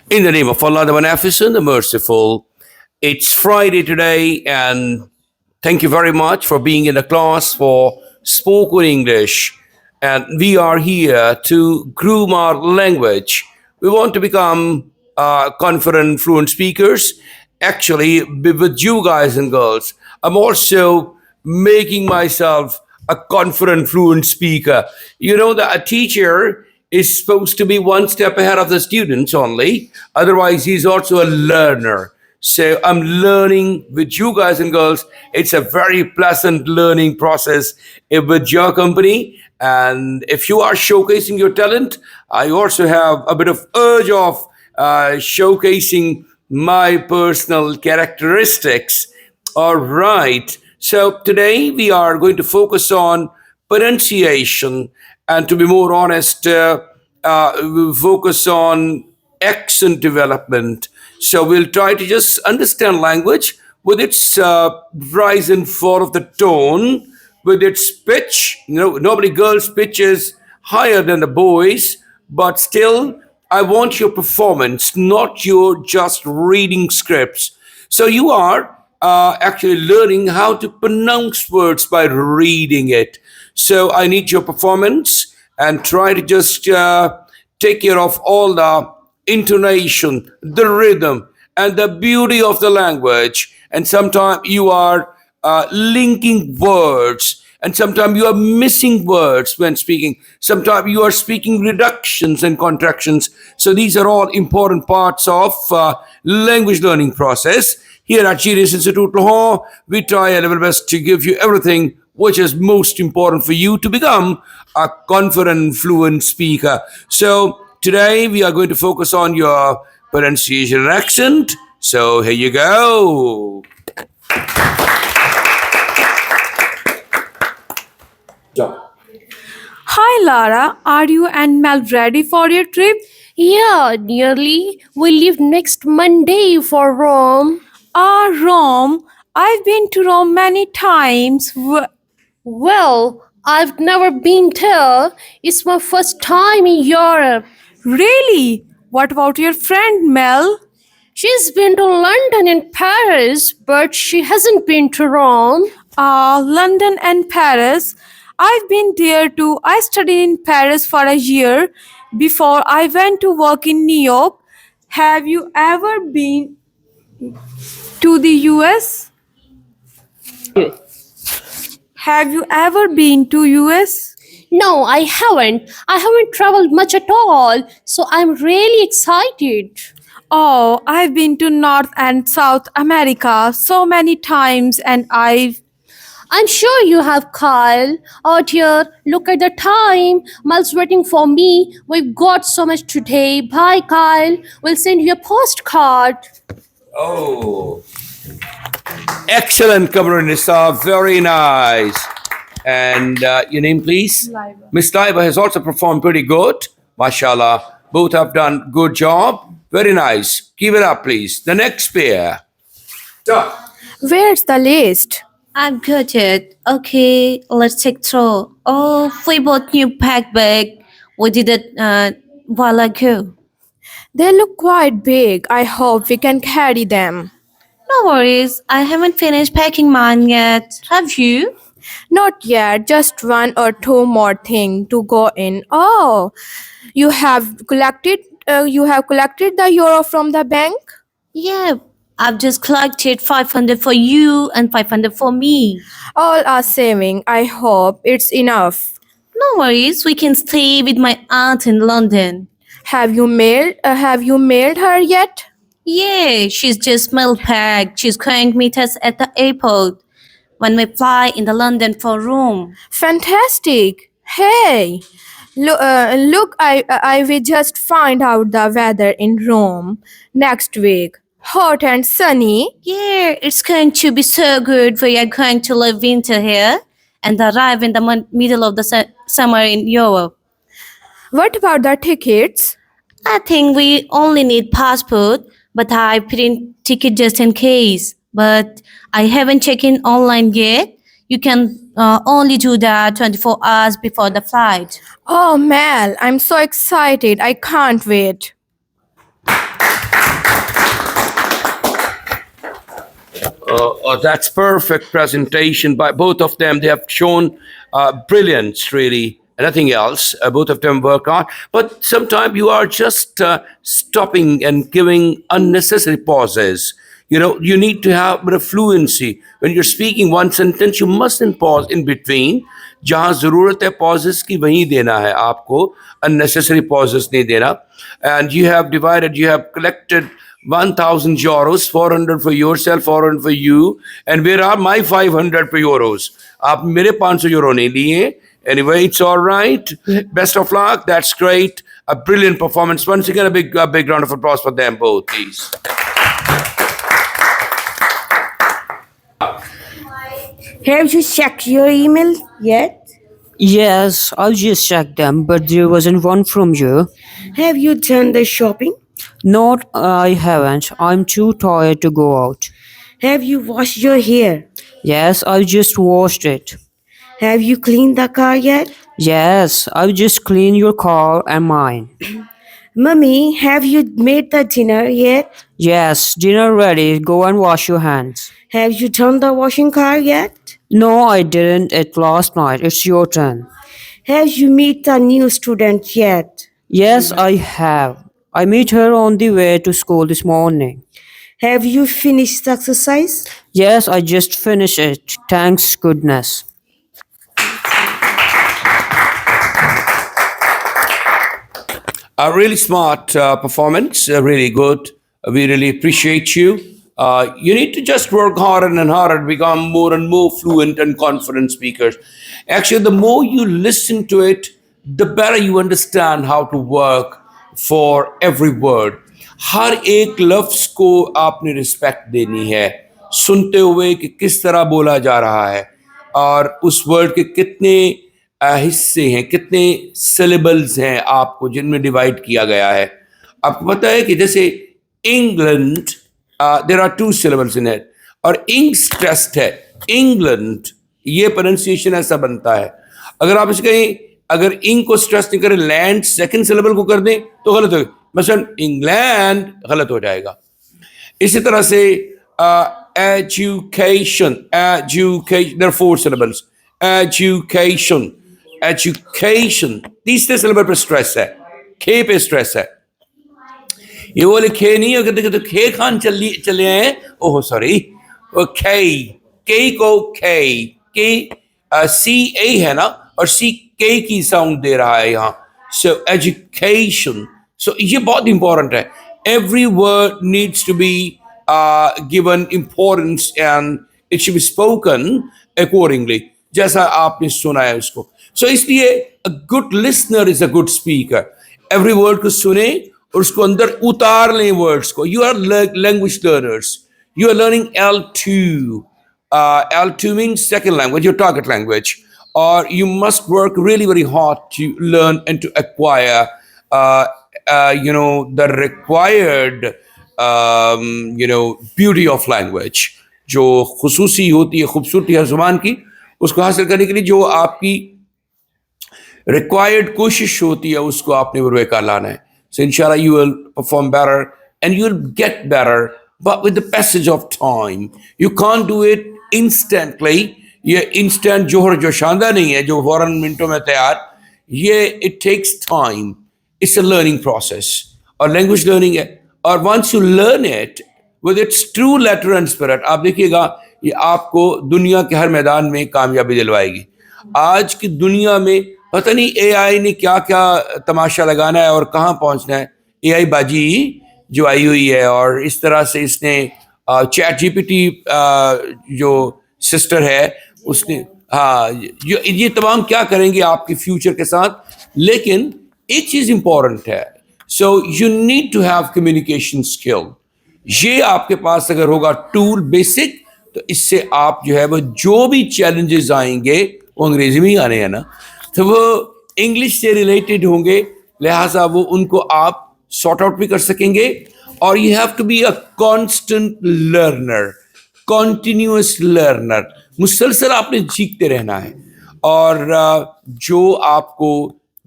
In the name of Allah, the Beneficent, the Merciful. It's Friday today, and thank you very much for being in the class for spoken English. And we are here to groom our language. We want to become confident, fluent speakers. Actually, with you guys and girls, I'm also making myself a confident, fluent speaker. You know that a teacher is supposed to be one step ahead of the students only. Otherwise, he's also a learner. So I'm learning with you guys and girls. It's a very pleasant learning process with your company. And if you are showcasing your talent, I also have a bit of urge of showcasing my personal characteristics. All right. So today we are going to focus on pronunciation, and to be more honest, we'll focus on accent development. So we'll try to just understand language with its rise and fall of the tone, with its pitch. You know, normally girls' pitch is higher than the boys, but still, I want your performance, not your just reading scripts. So you are actually learning how to pronounce words by reading it. So I need your performance and try to just take care of all the intonation, the rhythm, and the beauty of the language. And sometimes you are linking words, and sometimes you are missing words when speaking. Sometimes you are speaking reductions and contractions. So these are all important parts of language learning process. Here at Genius Institute Lahore, we try our level best to give you everything which is most important for you to become a confident, fluent speaker. So today we are going to focus on your pronunciation and accent. So here you go. Hi Lara, are you and Mel ready for your trip? Yeah, nearly. We leave next Monday for Rome. Rome. I've been to Rome many times. Well, I've never been there. It's my first time in Europe. Really? What about your friend Mel? She's been to London and Paris, but she hasn't been to Rome. London and Paris. I've been there too. I studied in Paris for a year before I went to work in New York. Have you ever been to the US? Have you ever been to US? No, I haven't. I haven't traveled much at all, so I'm really excited. Oh, I've been to North and South America so many times and I'm sure you have, Kyle. Out here, look at the time. Mel's waiting for me. We've got so much today. Bye, Kyle. We'll send you a postcard. Oh, excellent, Kamran Nisa. Very nice. And your name, please? Laiba. Miss Laiba has also performed pretty good. Mashallah. Both have done good job. Very nice. Keep it up, please. The next pair. Where's the list? I've got it. Okay, let's take through. Oh, we bought new pack bag. We did it while ago. They look quite big. I hope we can carry them. No worries. I haven't finished packing mine yet. Have you? Not yet, just one or two more things to go in. Oh, you have collected the euro from the bank? Yeah. I've just collected 500 for you and 500 for me. All are saving. I hope it's enough. No worries. We can stay with my aunt in London. Have you mailed her yet? Yeah, she's just mail packed. She's going to meet us at the airport when we fly in the London for Rome. Fantastic. Hey, look, I will just find out the weather in Rome next week. Hot and sunny. Yeah, it's going to be so good. We are going to live winter here and arrive in the middle of the summer in Europe. What about the tickets? I think we only need passport, but I print ticket just in case. But I haven't checked in online yet. You can only do that 24 hours before the flight. Oh, Mel, I'm so excited. I can't wait. That's perfect presentation by both of them. They have shown brilliance, really, nothing else. Both of them work hard, but sometimes you are just stopping and giving unnecessary pauses. You know, you need to have a bit of fluency. When you're speaking one sentence, you mustn't pause in between. जहाँ ज़रूरत है pauses की वहीं देना है आपको, unnecessary pauses नहीं देना. And you have divided, you have collected 1,000 euros, 400 for yourself, 400 for you, and where are my 500 euros? आप मेरे 500 euro नहीं लिए. Anyway, it's all right. Best of luck. That's great. A brilliant performance. Once again, a big round of applause for them both, please. Have you checked your email yet? Yes, I'll just check them, but there wasn't one from you. Have you done the shopping? Not, I haven't. I'm too tired to go out. Have you washed your hair? Yes, I just washed it. Have you cleaned the car yet? Yes, I'll just clean your car and mine. Mummy, have you made the dinner yet? Yes, dinner ready. Go and wash your hands. Have you done the washing car yet? No, I didn't. It last night. It's your turn. Have you met the new student yet? Yes, I have. I met her on the way to school this morning. Have you finished the exercise? Yes, I just finished it. Thanks goodness. A really smart performance, really good. We really appreciate you. You need to just work harder and harder to become more and more fluent and confident speakers. Actually, the more you listen to it, the better you understand how to work for every word. हर एक लफ्ज को आपने respect देनी है, सुनते हुए कि किस तरह बोला जा रहा है और उस वर्ड के कितने हिस्से हैं, कितने सिलेबल्स हैं आपको जिनमें डिवाइड किया गया है. आपको पता है कि जैसे England, there are 2 syllables in it, और इंग स्ट्रेस्ड है. इंग्लैंड, ये प्रोनाउंसिएशन ऐसा बनता है. अगर आप इसे कहीं, अगर इंग को स्ट्रेस नहीं करें, लैंड सेकंड सिलेबल को कर दें तो गलत होगा. मसलन इंग्लैंड गलत हो जाएगा. इसी तरह से education, education, there 4 syllables. Education, education, तीसरे सिलेबल पर स्ट्रेस है, खे पे स्ट्रेस है. ये बोले खे नहीं है, कहते तो खे खान चले हैं. ओह सॉरी, के को के सी ए है ना, और सी के की साउंड दे रहा है यहाँ. सो एजुकेशन, सो ये बहुत इंपॉर्टेंट है. Every word needs to be given importance and it should be spoken accordingly, जैसा आपने सुना है उसको. सो इसलिए a good listener is a good speaker. Every word को सुने और उसको अंदर उतार लें वर्ड्स को. You are language learners. You are learning L2. L2 means second language, your target language. Or you must work really, very hard to learn and to acquire, the required, beauty of language. जो खुसूसी होती है, खूबसूरती है ज़ुबान की, उसको हासिल करने के लिए जो आपकी required कोशिश होती है, उसको आपने वो कर लाना है. So inshallah you will perform better and you will get better. But with the passage of time, you can't do it instantly. ये instant जोहर जो शानदार नहीं है, जो फौरन मिनटों में तैयार. ये it takes time. It's a learning process. और language learning है. और once you learn it with its true letter and spirit, आप देखिएगा ये आपको दुनिया के हर मैदान में कामयाबी दिलवाएगी. आज की दुनिया में पता नहीं AI ने क्या क्या तमाशा लगाना है और कहाँ पहुँचना है. AI बाजी जो आई हुई है, और इस तरह से इसने चैट जीपीटी जो सिस्टर है उसने, हाँ, ये तमाम क्या करेंगे आपके फ्यूचर के साथ. लेकिन एक चीज़ इंपॉर्टेंट है. So you need to have communication skill. ये आपके पास अगर होगा टूल बेसिक, तो इससे आप जो है वो जो भी चैलेंजेस आएंगे वो अंग्रेजी में ही आने हैं ना, तो वो इंग्लिश से रिलेटेड होंगे, लिहाजा वो उनको आप सॉर्ट आउट भी कर सकेंगे. और you have to be a constant learner, continuous learner. मुसलसल आपने सीखते रहना है. और जो आपको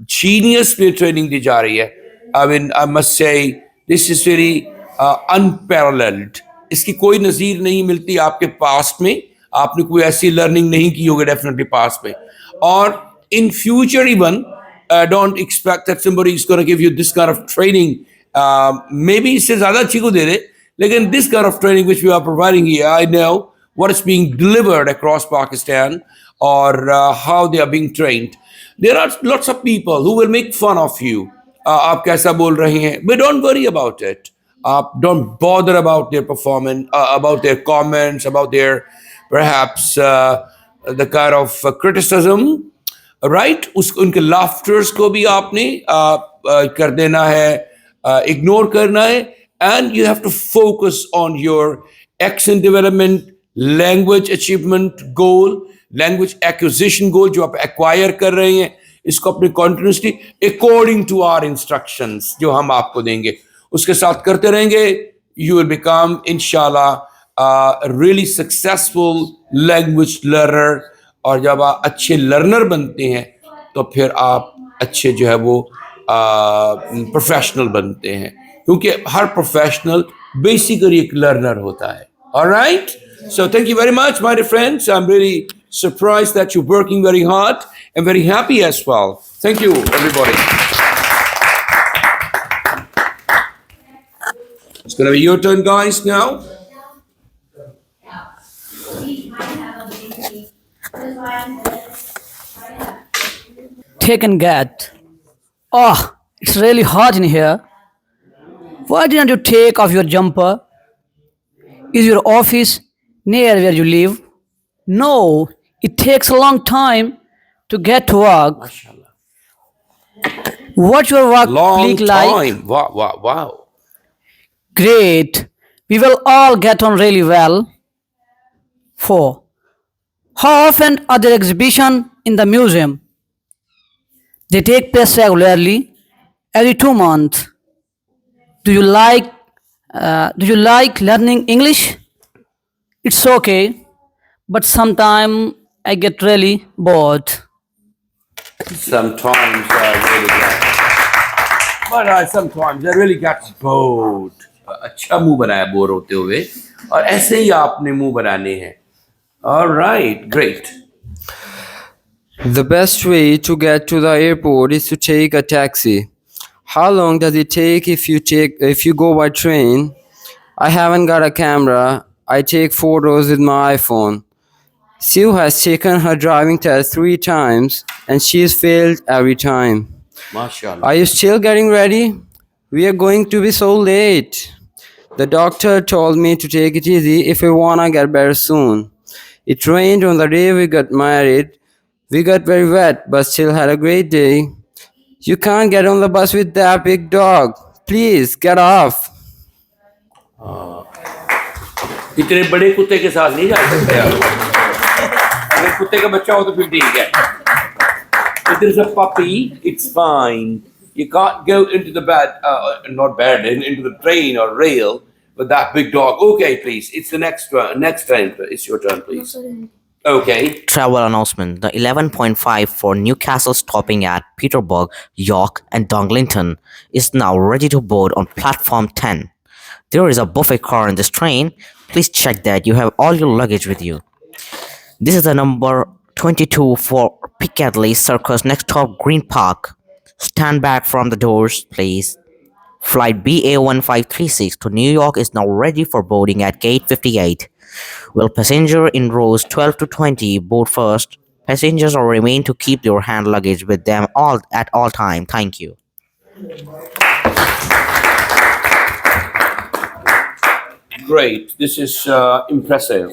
जीनियस पे ट्रेनिंग दी जा रही है, I mean I must say this is very unparalleled. इसकी कोई नज़ीर नहीं मिलती आपके पास्ट में, आपने कोई ऐसी लर्निंग नहीं की होगी डेफिनेटली पास्ट में, और in future even don't expect that somebody is going to give you this kind of training, maybe इससे ज़्यादा अच्छी को दे दे, लेकिन this kind of training which we are providing here, I know what is being delivered across Pakistan, or how they are being trained. There are lots of people who will make fun of you. आप कैसा बोल रहे हैं? But don't worry about it. Don't bother about their performance, about their comments, about their perhaps the kind of criticism, right? उनके laughters को भी आपने कर देना है, ignore करना है, and you have to focus on your accent development, language achievement goal, language acquisition goal जो आप acquire कर रहे हैं, इसको अपने continuously according to our instructions जो हम आपको देंगे उसके साथ करते रहेंगे. You will become inshallah a really successful language learner, और जब आप अच्छे learner बनते हैं तो फिर आप अच्छे जो है वो professional बनते हैं, क्योंकि हर professional basically एक learner होता है. All right? So thank you very much, my dear friends. I'm really surprised that you're working very hard and very happy as well. Thank you, everybody. It's going to be your turn, guys, now. Take and get. Oh, it's really hot in here. Why didn't you take off your jumper? Is your office near where you live? No, it takes a long time to get to work. What's your work Long week like? time. Wow, wow, wow. Great. We will all get on really well. 4. How often are there exhibitions in the museum? They take place regularly, every 2 months. Do you like learning English? It's okay, but sometimes I get really bored. Sometimes I really get, but sometimes I really get bored. अच्छा मुंह बनाया bore होते हुए, और ऐसे ही आपने मुंह बनाने हैं. All right, great. The best way to get to the airport is to take a taxi. How long does it take if you go by train? I haven't got a camera. I take photos with my iPhone. Sue has taken her driving test 3 times and she's failed every time. MashaAllah. Are you still getting ready? We are going to be so late. The doctor told me to take it easy if we wanna get better soon. It rained on the day we got married. We got very wet but still had a great day. You can't get on the bus with that big dog. Please get off. इतने बड़े कुत्ते के साथ नहीं जा सकते आप. अगर कुत्ते का बच्चा हो तो फिर ठीक है. If there's a puppy, it's fine. You can't go into the not bed, into the train or rail with that big dog. Okay, please. It's the next one. Next time, it's your turn, please. Okay. Travel announcement. The 11.5 for Newcastle stopping at Peterborough, York, and Donglington is now ready to board on platform 10. There is a buffet car on this train. Please check that you have all your luggage with you. This is the number 22 for Piccadilly Circus next stop Green Park. Stand back from the doors, please. Flight BA1536 to New York is now ready for boarding at gate 58. Will passenger in rows 12 to 20 board first? Passengers will remain to keep your hand luggage with them at all time. Thank you. Great. This is impressive.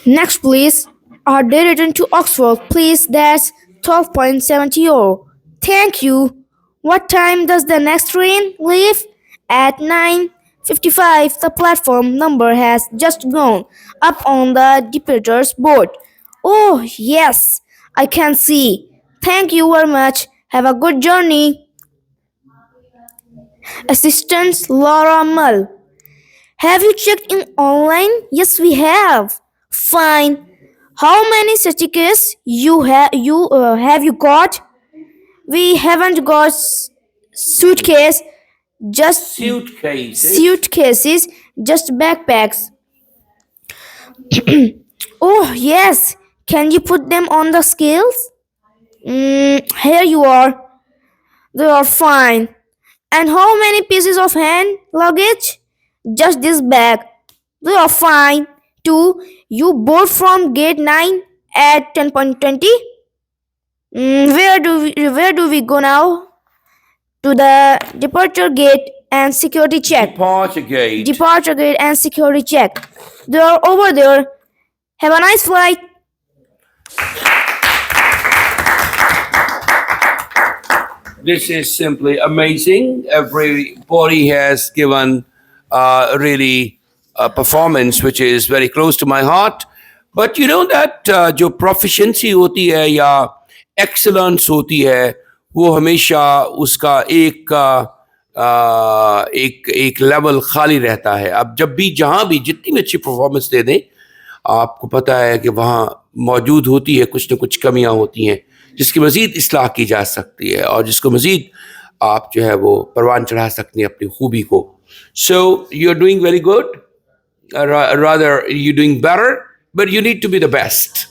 Next, please. Are they return to Oxford? Please, that's 12.70 euro. Thank you. What time does the next train leave? At 9:55. The platform number has just gone up on the departures board. Oh, yes, I can see. Thank you very much. Have a good journey. Assistant Laura Mull. Have you checked in online? Yes, we have. Fine. How many certificates have you got? We haven't got suitcase, just Suitcases. suitcases. just backpacks. Oh, yes. Can you put them on the scales? Here you are. They are fine. And how many pieces of hand luggage? Just this bag. They are fine. Too. You board from gate 9 at 10:20. Where do we go now? To the departure gate and security check. Departure gate. Departure gate and security check. They are over there. Have a nice flight. This is simply amazing. Everybody has given really a performance which is very close to my heart. But you know that जो proficiency होती है या excellence होती है वो हमेशा उसका एक लेवल खाली रहता है. अब जब भी जहाँ भी जितनी भी अच्छी परफॉर्मेंस दे दें आपको पता है कि वहाँ मौजूद होती है कुछ न कुछ कमियां होती हैं जिसकी मज़ीद इस्लाह की जा सकती है और जिसको मज़ीद आप जो है वो परवान चढ़ा सकती हैं अपनी खूबी को. So you are doing very good, rather you doing better, but you need to be the best.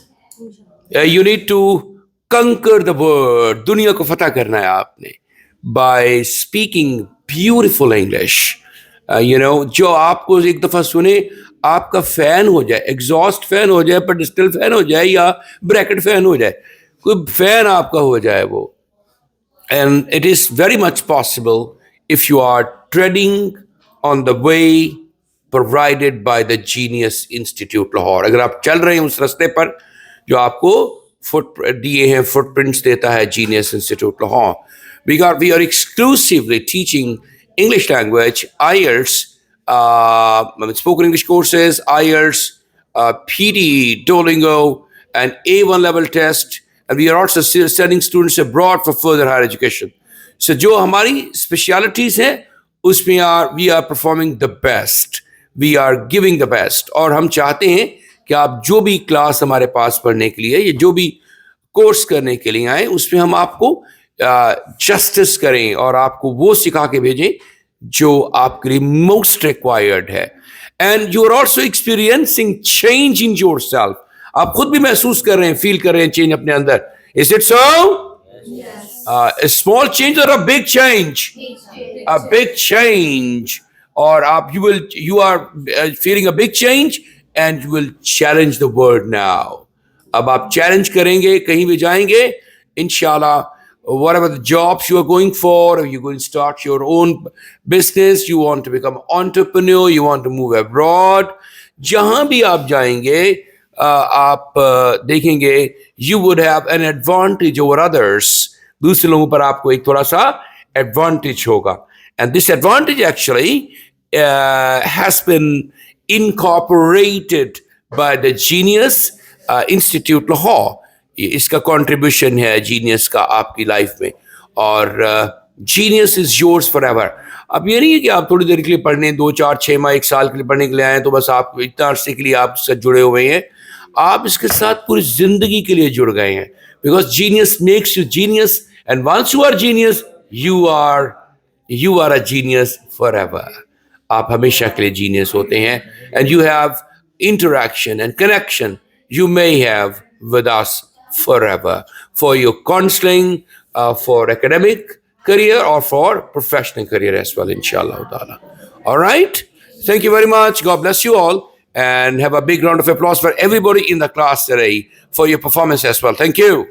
You need to conquer the world. दुनिया को फतह करना है आपने by speaking beautiful English. You know जो आपको एक दफ़ा सुने आपका फैन हो जाए, एग्जॉस्ट फैन हो जाए, पेडिस्टल फैन हो जाए या ब्रैकेट फैन हो जाए, कोई फैन आपका हो जाए वो. And it is very much possible if you are treading on the way provided by the genius institute Lahore. अगर आप चल रहे हैं उस रास्ते पर जो आपको फुटप्रिंट्स देता है genius institute Lahore. We are exclusively teaching English language, IELTS, spoken English courses, IELTS, PD, Duolingo, and A1 level test. And we are also sending students abroad for further higher education. So जो हमारी specialities हैं उसमें we are performing the best. We are giving the best. और हम चाहते हैं कि आप जो भी क्लास हमारे पास पढ़ने के लिए या जो भी कोर्स करने के लिए आए उसमें हम आपको जस्टिस करें और आपको वो सिखा के भेजें जो आपके लिए मोस्ट रिक्वायर्ड है. And you are also experiencing change in yourself. आप खुद भी महसूस कर रहे हैं, फील कर रहे हैं चेंज अपने अंदर. Is it so? A small change or a big change? A big change. Or you are feeling a big change and you will challenge the world now. अब आप challenge करेंगे, कहीं भी जाएंगे, inshallah, whatever the jobs you are going for, if you're going to start your own business, you want to become entrepreneur, you want to move abroad, जहाँ भी आप जाएंगे, आप देखेंगे, you would have an advantage over others. दूसरे लोगों पर आपको एक थोड़ा सा advantage होगा. And this advantage actually has been incorporated by the Genius Institute Lahore. इसका contribution है Genius का आपकी लाइफ में और Genius is yours forever. अब ये नहीं है कि आप थोड़ी देर के लिए पढ़ने 2, 4, 6 माह 1 साल के लिए पढ़ने के लिए आए तो बस आप इतना अरसे के लिए आप इससे जुड़े हुए हैं. आप इसके साथ पूरी जिंदगी के लिए जुड़ गए हैं. Because Genius makes you genius and once you are genius, you are a genius forever. आप हमेशा के लिए genius होते हैं and you have interaction and connection you may have with us forever for your counseling, for academic career or for professional career as well, inshallah ta'ala. All right. Thank you very much. God bless you all and have a big round of applause for everybody in the class today for your performance as well. Thank you.